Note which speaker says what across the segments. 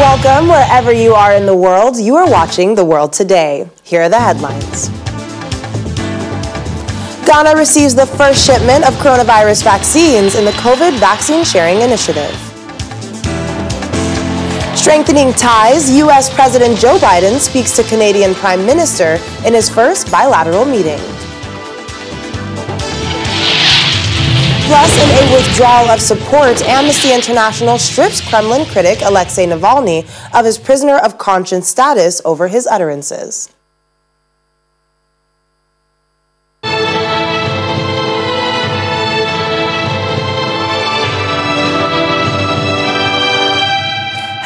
Speaker 1: Welcome wherever you are in the world. You are watching The World Today. Here are the headlines. Ghana receives the first shipment of coronavirus vaccines in the COVID vaccine sharing initiative. Strengthening ties, U.S. President Joe Biden speaks to Canadian Prime Minister in his first bilateral meeting. Plus, in a withdrawal of support, Amnesty International strips Kremlin critic Alexei Navalny of his prisoner of conscience status over his utterances.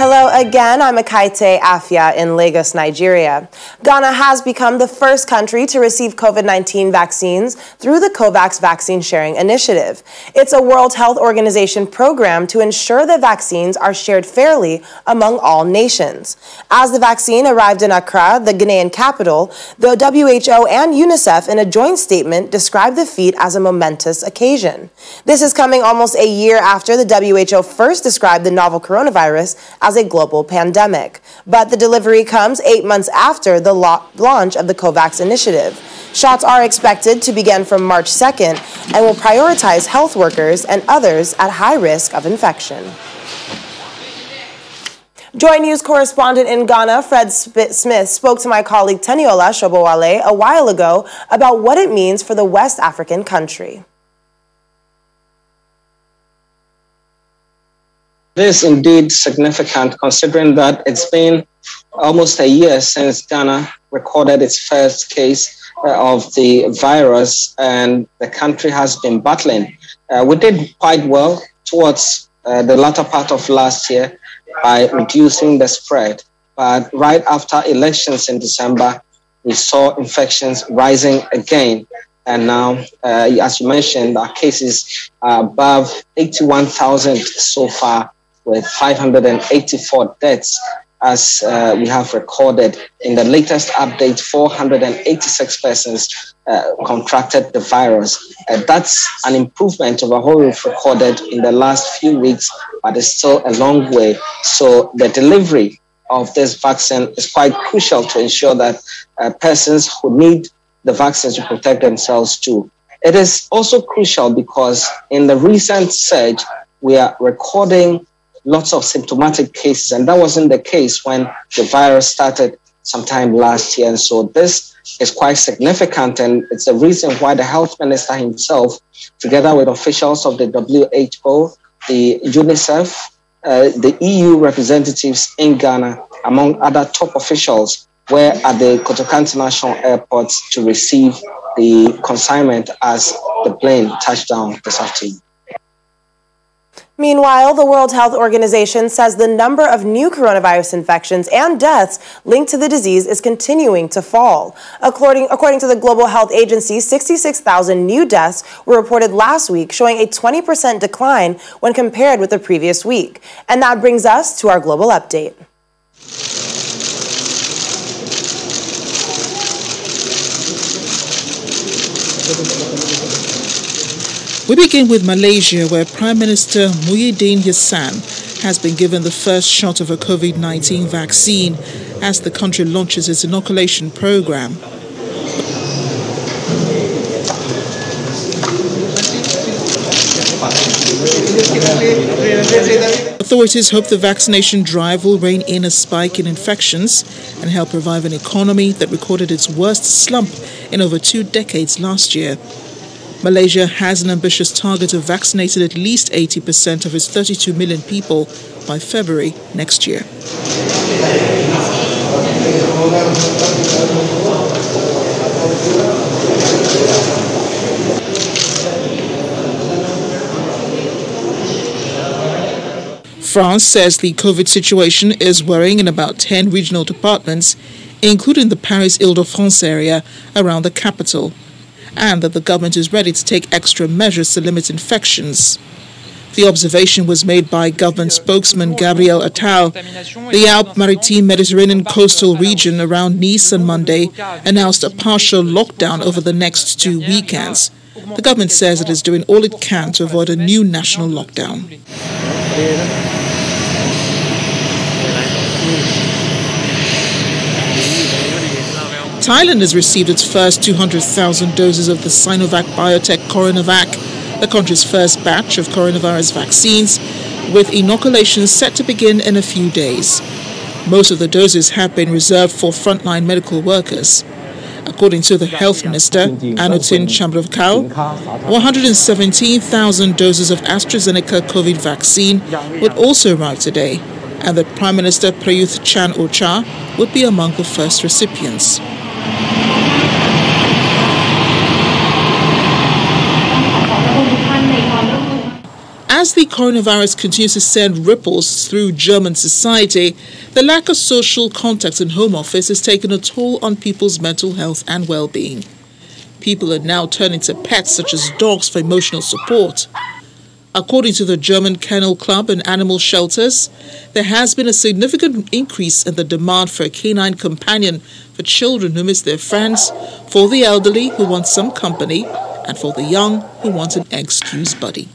Speaker 1: Hello again, I'm Akaite Afia in Lagos, Nigeria. Ghana has become the first country to receive COVID-19 vaccines through the COVAX Vaccine Sharing Initiative. It's a World Health Organization program to ensure that vaccines are shared fairly among all nations. As the vaccine arrived in Accra, the Ghanaian capital, the WHO and UNICEF in a joint statement described the feat as a momentous occasion. This is coming almost a year after the WHO first described the novel coronavirus as a global pandemic. But the delivery comes 8 months after the launch of the COVAX initiative. Shots are expected to begin from March 2nd and will prioritize health workers and others at high risk of infection. Joy News correspondent in Ghana, Fred Smith, spoke to my colleague Teniola Shobowale a while ago about what it means for the West African country.
Speaker 2: It is indeed significant considering that it's been almost a year since Ghana recorded its first case of the virus, and the country has been battling. We did quite well towards the latter part of last year by reducing the spread. But right after elections in December, we saw infections rising again. And now, as you mentioned, our cases are above 81,000 so far, with 584 deaths, as we have recorded. In the latest update, 486 persons contracted the virus. That's an improvement over what we've recorded in the last few weeks, but it's still a long way. So the delivery of this vaccine is quite crucial to ensure that persons who need the vaccines to protect themselves too. It is also crucial because in the recent surge, we are recording lots of symptomatic cases, and that wasn't the case when the virus started sometime last year. And so this is quite significant, and it's the reason why the health minister himself, together with officials of the WHO, the UNICEF, the EU representatives in Ghana, among other top officials, were at the Kotoka International Airport to receive the consignment as the plane touched down this afternoon.
Speaker 1: Meanwhile, the World Health Organization says the number of new coronavirus infections and deaths linked to the disease is continuing to fall. According to the Global Health Agency, 66,000 new deaths were reported last week, showing a 20% decline when compared with the previous week. And that brings us to our global update.
Speaker 3: We begin with Malaysia, where Prime Minister Muhyiddin Yassin has been given the first shot of a COVID-19 vaccine as the country launches its inoculation program. Authorities hope the vaccination drive will rein in a spike in infections and help revive an economy that recorded its worst slump in over 2 decades last year. Malaysia has an ambitious target of vaccinating at least 80% of its 32 million people by February next year. France says the COVID situation is worrying in about 10 regional departments, including the Paris Île-de-France area around the capital, and that the government is ready to take extra measures to limit infections. The observation was made by government spokesman Gabriel Attal. The Alpes-Maritimes Mediterranean coastal region around Nice on Monday announced a partial lockdown over the next 2 weekends. The government says it is doing all it can to avoid a new national lockdown. Thailand has received its first 200,000 doses of the Sinovac Biotech Coronavac, the country's first batch of coronavirus vaccines, with inoculations set to begin in a few days. Most of the doses have been reserved for frontline medical workers. According to the Health Minister, Anutin Chandrabhogal, 117,000 doses of AstraZeneca COVID vaccine would also arrive today, and that Prime Minister Prayuth Chan-o-cha would be among the first recipients. As the coronavirus continues to send ripples through German society, the lack of social contact in home office has taken a toll on people's mental health and well-being. People are now turning to pets such as dogs for emotional support. According to the German Kennel Club and animal shelters, there has been a significant increase in the demand for a canine companion for children who miss their friends, for the elderly who want some company, and for the young who want an excuse buddy.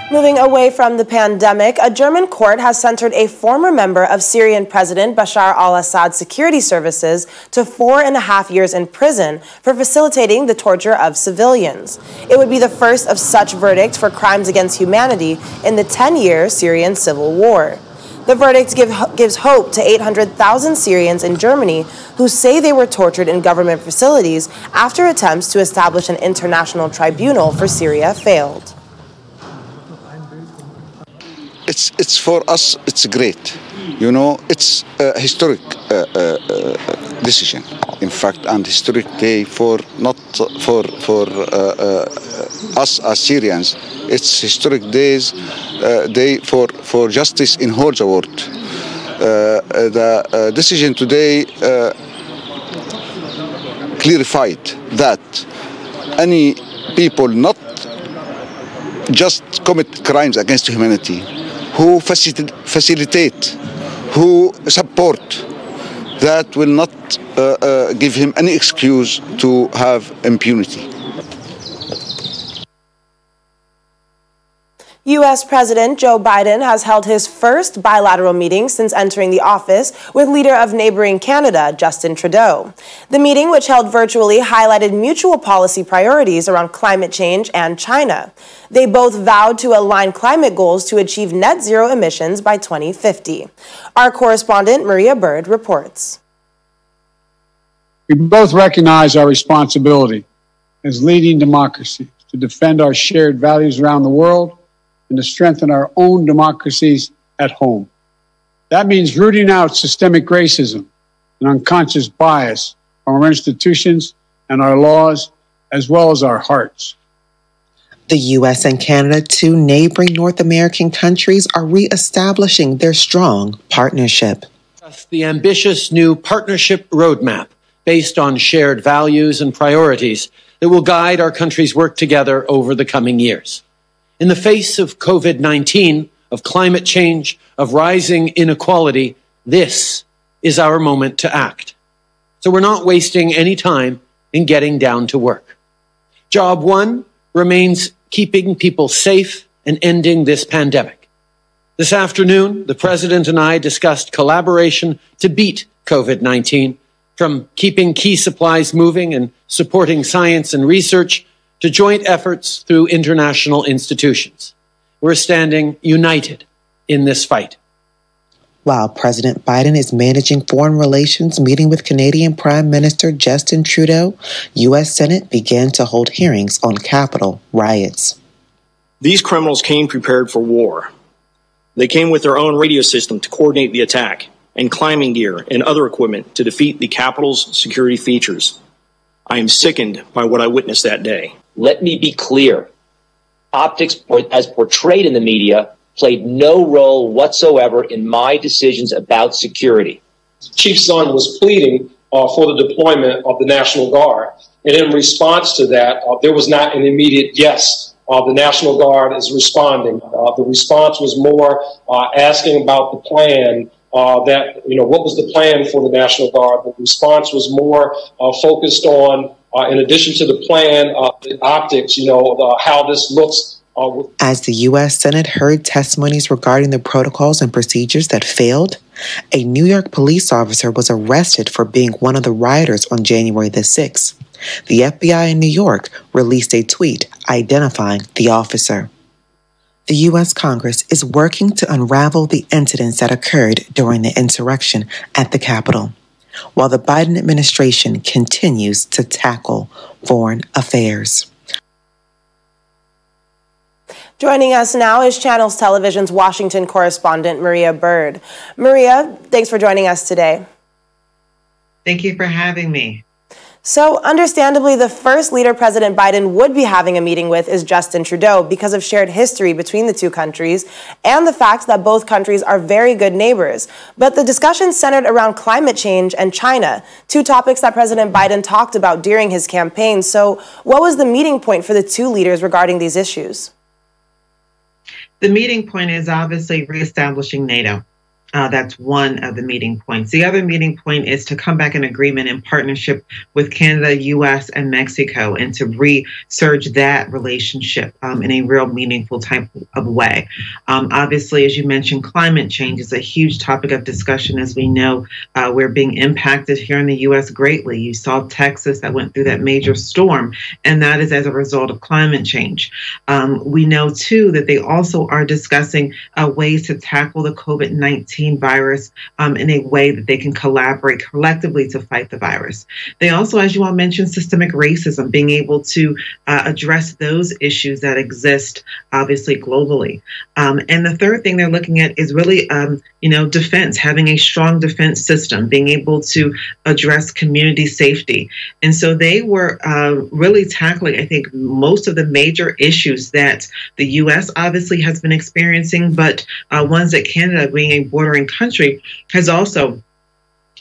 Speaker 1: Moving away from the pandemic, a German court has sentenced a former member of Syrian President Bashar al-Assad's security services to 4.5 years in prison for facilitating the torture of civilians. It would be the first of such verdict for crimes against humanity in the 10-year Syrian civil war. The verdict gives hope to 800,000 Syrians in Germany who say they were tortured in government facilities after attempts to establish an international tribunal for Syria failed.
Speaker 4: It's for us, it's great. You know, it's a historic decision, in fact, and historic day for not for us as Syrians. It's historic day for justice in whole the world. The decision today clarified that any people not just commit crimes against humanity, who facilitate, who support, that will not give him any excuse to have impunity.
Speaker 1: U.S. President Joe Biden has held his first bilateral meeting since entering the office with leader of neighboring Canada, Justin Trudeau. The meeting, which held virtually, highlighted mutual policy priorities around climate change and China. They both vowed to align climate goals to achieve net zero emissions by 2050. Our correspondent, Maria Byrd, reports.
Speaker 5: We both recognize our responsibility as leading democracies to defend our shared values around the world and to strengthen our own democracies at home. That means rooting out systemic racism and unconscious bias from our institutions and our laws, as well as our hearts.
Speaker 6: The U.S. and Canada, two neighboring North American countries, are reestablishing their strong partnership.
Speaker 7: The ambitious new partnership roadmap based on shared values and priorities that will guide our countries' work together over the coming years. In the face of COVID-19, of climate change, of rising inequality, this is our moment to act. So we're not wasting any time in getting down to work. Job one remains keeping people safe and ending this pandemic. This afternoon, the President and I discussed collaboration to beat COVID-19, from keeping key supplies moving and supporting science and research to joint efforts through international institutions. We're standing united in this fight.
Speaker 6: While President Biden is managing foreign relations, meeting with Canadian Prime Minister Justin Trudeau, U.S. Senate began to hold hearings on Capitol riots.
Speaker 8: These criminals came prepared for war. They came with their own radio system to coordinate the attack and climbing gear and other equipment to defeat the Capitol's security features. I am sickened by what I witnessed that day.
Speaker 9: Let me be clear. Optics, as portrayed in the media, played no role whatsoever in my decisions about security.
Speaker 10: Chief Son was pleading for the deployment of the National Guard. And in response to that, there was not an immediate yes. The National Guard is responding. The response was more asking about the plan. What was the plan for the National Guard? The response was more focused on, in addition to the plan, the optics, how this looks
Speaker 6: As the U.S. Senate heard testimonies regarding the protocols and procedures that failed, a New York police officer was arrested for being one of the rioters on January the 6th. The FBI in New York released a tweet identifying the officer. The U.S. Congress is working to unravel the incidents that occurred during the insurrection at the Capitol, while the Biden administration continues to tackle foreign affairs.
Speaker 1: Joining us now is Channels Television's Washington correspondent, Maria Byrd. Maria, thanks for joining us today.
Speaker 11: Thank you for having me.
Speaker 1: So, understandably, the first leader President Biden would be having a meeting with is Justin Trudeau because of shared history between the two countries and the fact that both countries are very good neighbors. But the discussion centered around climate change and China, two topics that President Biden talked about during his campaign. So, what was the meeting point for the two leaders regarding these issues?
Speaker 11: The meeting point is obviously reestablishing NATO. That's one of the meeting points. The other meeting point is to come back in agreement in partnership with Canada, U.S., and Mexico, and to resurge that relationship in a real meaningful type of way. Obviously, as you mentioned, climate change is a huge topic of discussion. As we know, we're being impacted here in the U.S. greatly. You saw Texas that went through that major storm, and that is as a result of climate change. We know, too, that they also are discussing ways to tackle the COVID-19 virus in a way that they can collaborate collectively to fight the virus. They also, as you all mentioned, systemic racism, being able to address those issues that exist, obviously, globally. And the third thing they're looking at is really, defense, having a strong defense system, being able to address community safety. And so they were really tackling, I think, most of the major issues that the U.S. obviously has been experiencing, but ones that Canada, being a bordering country, has also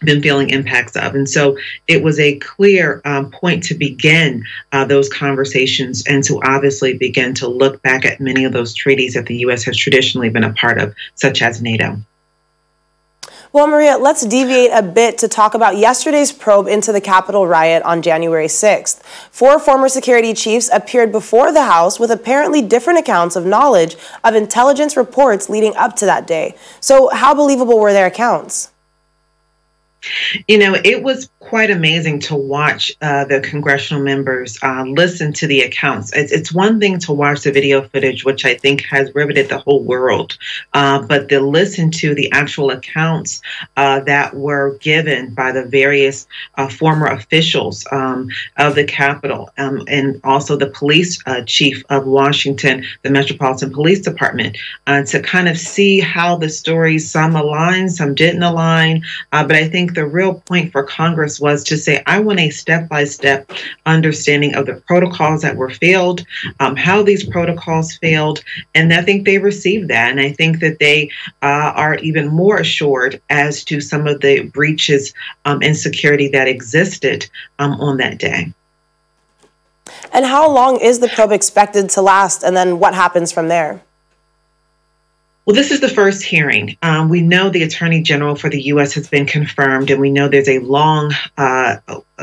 Speaker 11: been feeling impacts of. And so it was a clear point to begin those conversations and to obviously begin to look back at many of those treaties that the U.S. has traditionally been a part of, such as NATO.
Speaker 1: Well, Maria, let's deviate a bit to talk about yesterday's probe into the Capitol riot on January 6th. 4 former security chiefs appeared before the House with apparently different accounts of knowledge of intelligence reports leading up to that day. So how believable were their accounts?
Speaker 11: It was quite amazing to watch the congressional members listen to the accounts. It's one thing to watch the video footage, which I think has riveted the whole world, but to listen to the actual accounts that were given by the various former officials of the Capitol and also the police chief of Washington, the Metropolitan Police Department, to kind of see how the stories, some aligned, some didn't align, but I think the real point for Congress was to say, I want a step-by-step understanding of the protocols that were failed, how these protocols failed, and I think they received that. And I think that they are even more assured as to some of the breaches in security that existed on that day.
Speaker 1: And how long is the probe expected to last, and then what happens from there?
Speaker 11: Well, this is the first hearing. We know the Attorney General for the U.S. has been confirmed, and we know there's a long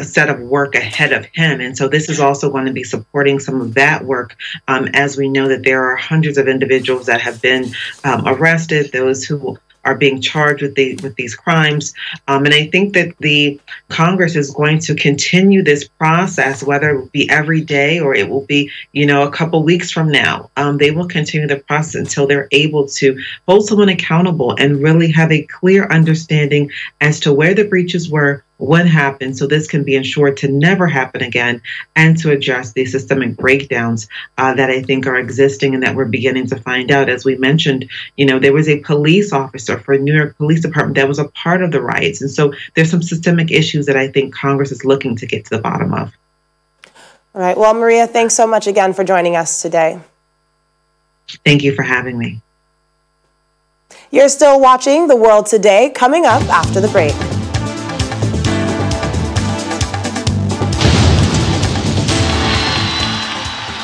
Speaker 11: set of work ahead of him. And so this is also going to be supporting some of that work, as we know that there are hundreds of individuals that have been arrested, those who are being charged with these crimes. And I think that the Congress is going to continue this process, whether it will be every day or it will be, a couple weeks from now. They will continue the process until they're able to hold someone accountable and really have a clear understanding as to where the breaches were, what happened, so this can be ensured to never happen again, and to address the systemic breakdowns that I think are existing and that we're beginning to find out. As we mentioned, there was a police officer for New York Police Department that was a part of the riots. And so there's some systemic issues that I think Congress is looking to get to the bottom of.
Speaker 1: All right. Well, Maria, thanks so much again for joining us today.
Speaker 11: Thank you for having me.
Speaker 1: You're still watching The World Today, coming up after the break.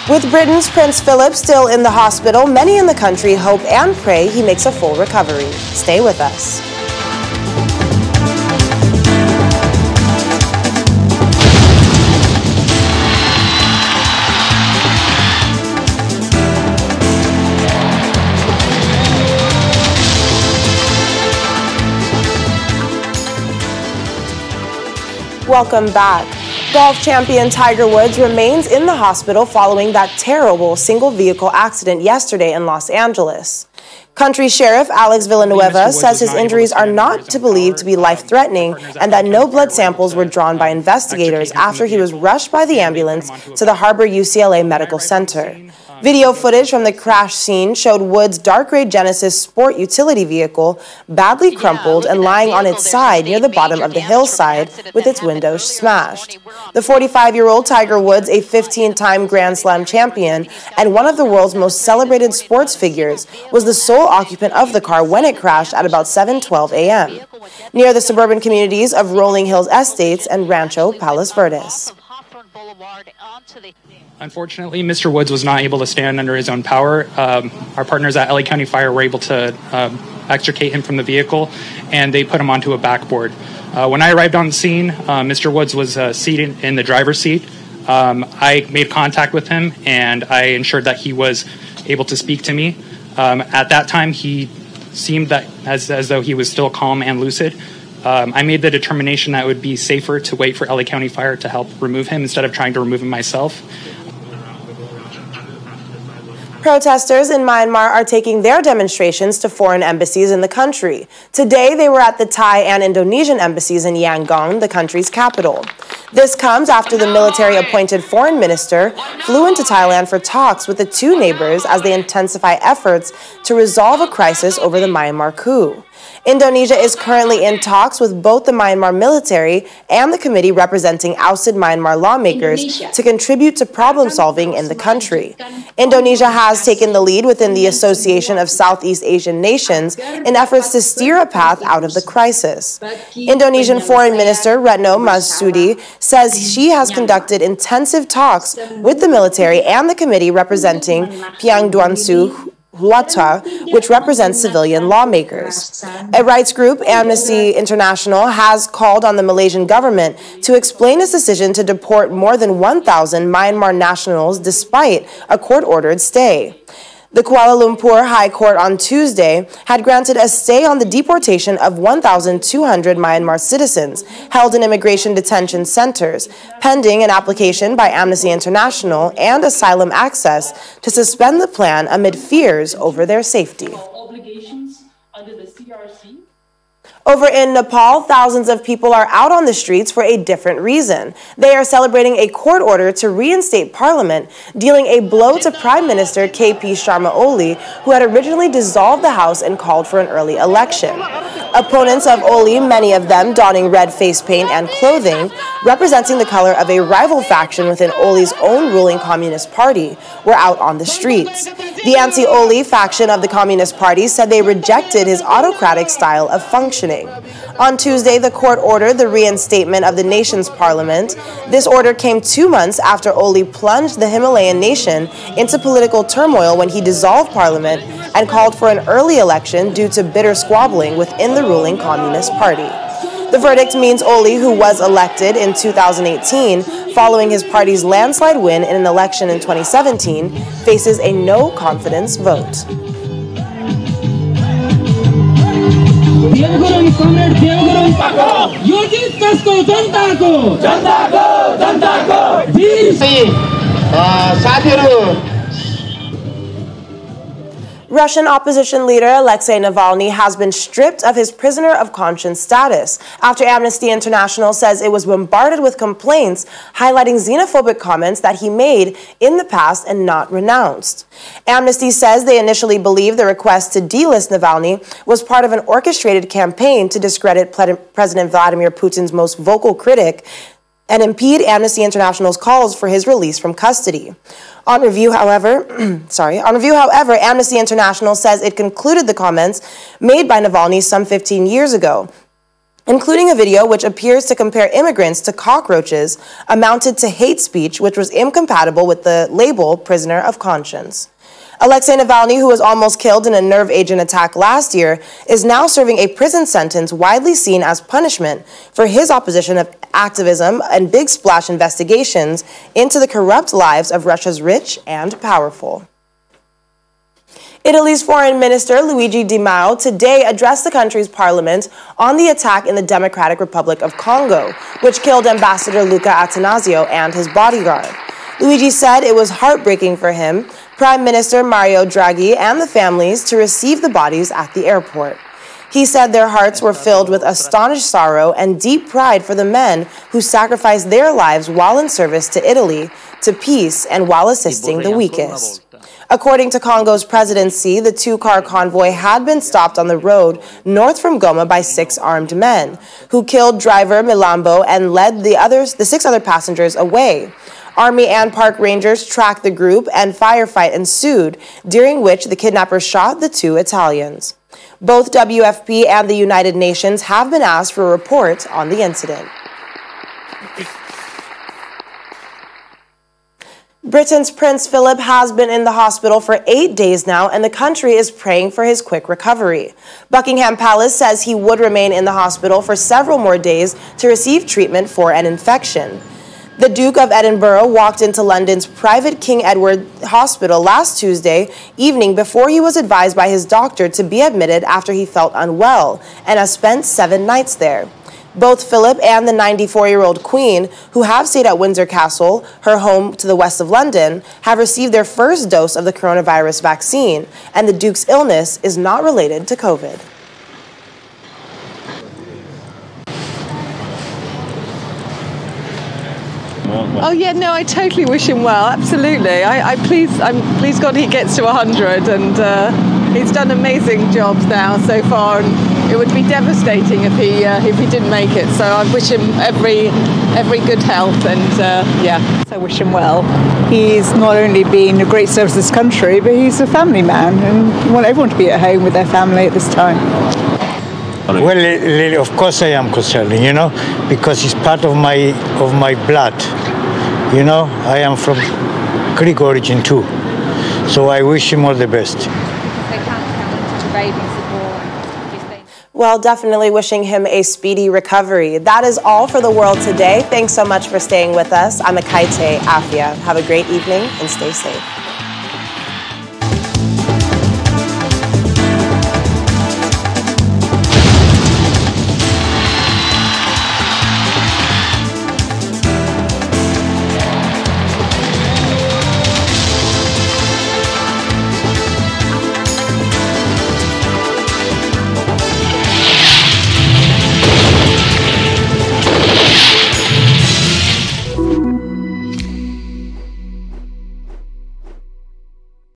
Speaker 1: With Britain's Prince Philip still in the hospital, many in the country hope and pray he makes a full recovery. Stay with us. Welcome back. Golf champion Tiger Woods remains in the hospital following that terrible single-vehicle accident yesterday in Los Angeles. Country Sheriff Alex Villanueva says his injuries are not believed to be life-threatening and that no blood samples were drawn by investigators after he was rushed by the ambulance to the Harbor UCLA Medical Center. Video footage from the crash scene showed Woods' dark gray Genesis sport utility vehicle badly crumpled and lying on its side near the bottom of the hillside with its windows smashed. The 45-year-old Tiger Woods, a 15-time Grand Slam champion and one of the world's most celebrated sports figures, was the sole occupant of the car when it crashed at about 7:12 a.m. near the suburban communities of Rolling Hills Estates and Rancho Palos Verdes.
Speaker 12: Unfortunately, Mr. Woods was not able to stand under his own power. Our partners at LA County Fire were able to extricate him from the vehicle, and they put him onto a backboard. When I arrived on the scene, Mr. Woods was seated in the driver's seat. I made contact with him, and I ensured that he was able to speak to me. At that time, he seemed that as though he was still calm and lucid. I made the determination that it would be safer to wait for LA County Fire to help remove him instead of trying to remove him myself.
Speaker 1: Protesters in Myanmar are taking their demonstrations to foreign embassies in the country. Today, they were at the Thai and Indonesian embassies in Yangon, the country's capital. This comes after the military-appointed foreign minister flew into Thailand for talks with the two neighbors as they intensify efforts to resolve a crisis over the Myanmar coup. Indonesia is currently in talks with both the Myanmar military and the committee representing ousted Myanmar lawmakers to contribute to problem solving in the country. Indonesia has taken the lead within the Association of Southeast Asian Nations in efforts to steer a path out of the crisis. Indonesian Foreign Minister Retno Marsudi says she has conducted intensive talks with the military and the committee representing Pyangduansu Huata, which represents civilian lawmakers. A rights group, Amnesty International, has called on the Malaysian government to explain its decision to deport more than 1,000 Myanmar nationals despite a court-ordered stay. The Kuala Lumpur High Court on Tuesday had granted a stay on the deportation of 1,200 Myanmar citizens held in immigration detention centers, pending an application by Amnesty International and Asylum Access to suspend the plan amid fears over their safety. Over in Nepal, thousands of people are out on the streets for a different reason. They are celebrating a court order to reinstate parliament, dealing a blow to Prime Minister KP Sharma Oli, who had originally dissolved the House and called for an early election. Opponents of Oli, many of them donning red face paint and clothing, representing the color of a rival faction within Oli's own ruling Communist Party, were out on the streets. The anti-Oli faction of the Communist Party said they rejected his autocratic style of functioning. On Tuesday, the court ordered the reinstatement of the nation's parliament. This order came 2 months after Oli plunged the Himalayan nation into political turmoil when he dissolved parliament and called for an early election due to bitter squabbling within the ruling Communist Party. The verdict means Oli, who was elected in 2018 following his party's landslide win in an election in 2017, faces a no-confidence vote. Russian opposition leader Alexei Navalny has been stripped of his prisoner of conscience status after Amnesty International says it was bombarded with complaints highlighting xenophobic comments that he made in the past and not renounced. Amnesty says they initially believed the request to delist Navalny was part of an orchestrated campaign to discredit President Vladimir Putin's most vocal critic and impede Amnesty International's calls for his release from custody. On review, however, Amnesty International says it concluded the comments made by Navalny some 15 years ago, including a video which appears to compare immigrants to cockroaches, amounted to hate speech, which was incompatible with the label prisoner of conscience. Alexei Navalny, who was almost killed in a nerve agent attack last year, is now serving a prison sentence widely seen as punishment for his opposition of activism and big splash investigations into the corrupt lives of Russia's rich and powerful. Italy's Foreign Minister Luigi Di Maio today addressed the country's parliament on the attack in the Democratic Republic of Congo, which killed Ambassador Luca Attanasio and his bodyguard. Luigi said it was heartbreaking for him, Prime Minister Mario Draghi, and the families to receive the bodies at the airport. He said their hearts were filled with astonished sorrow and deep pride for the men who sacrificed their lives while in service to Italy, to peace, and while assisting the weakest. According to Congo's presidency, the two-car convoy had been stopped on the road north from Goma by 6 armed men, who killed driver Milambo and led the 6 other passengers away. Army and park rangers tracked the group and firefight ensued, during which the kidnappers shot the 2 Italians. Both WFP and the United Nations have been asked for a report on the incident. Britain's Prince Philip has been in the hospital for 8 days now, and the country is praying for his quick recovery. Buckingham Palace says he would remain in the hospital for several more days to receive treatment for an infection. The Duke of Edinburgh walked into London's private King Edward Hospital last Tuesday evening before he was advised by his doctor to be admitted after he felt unwell, and has spent 7 nights there. Both Philip and the 94-year-old Queen, who have stayed at Windsor Castle, her home to the west of London, have received their first dose of the coronavirus vaccine, and the Duke's illness is not related to COVID.
Speaker 13: Oh yeah, no, I totally wish him well. Absolutely, I'm pleased God he gets to 100, and he's done amazing jobs now so far. And it would be devastating if he didn't make it. So I wish him every good health, and yeah,
Speaker 14: I wish him well. He's not only been a great service to this country, but he's a family man, and you want everyone to be at home with their family at this time.
Speaker 15: Well, of course I am concerned, because it's part of my blood. I am from Greek origin too, so I wish him all the best.
Speaker 1: Well, definitely wishing him a speedy recovery. That is all for The World Today. Thanks so much for staying with us. I'm Akaite Afia. Have a great evening and stay safe.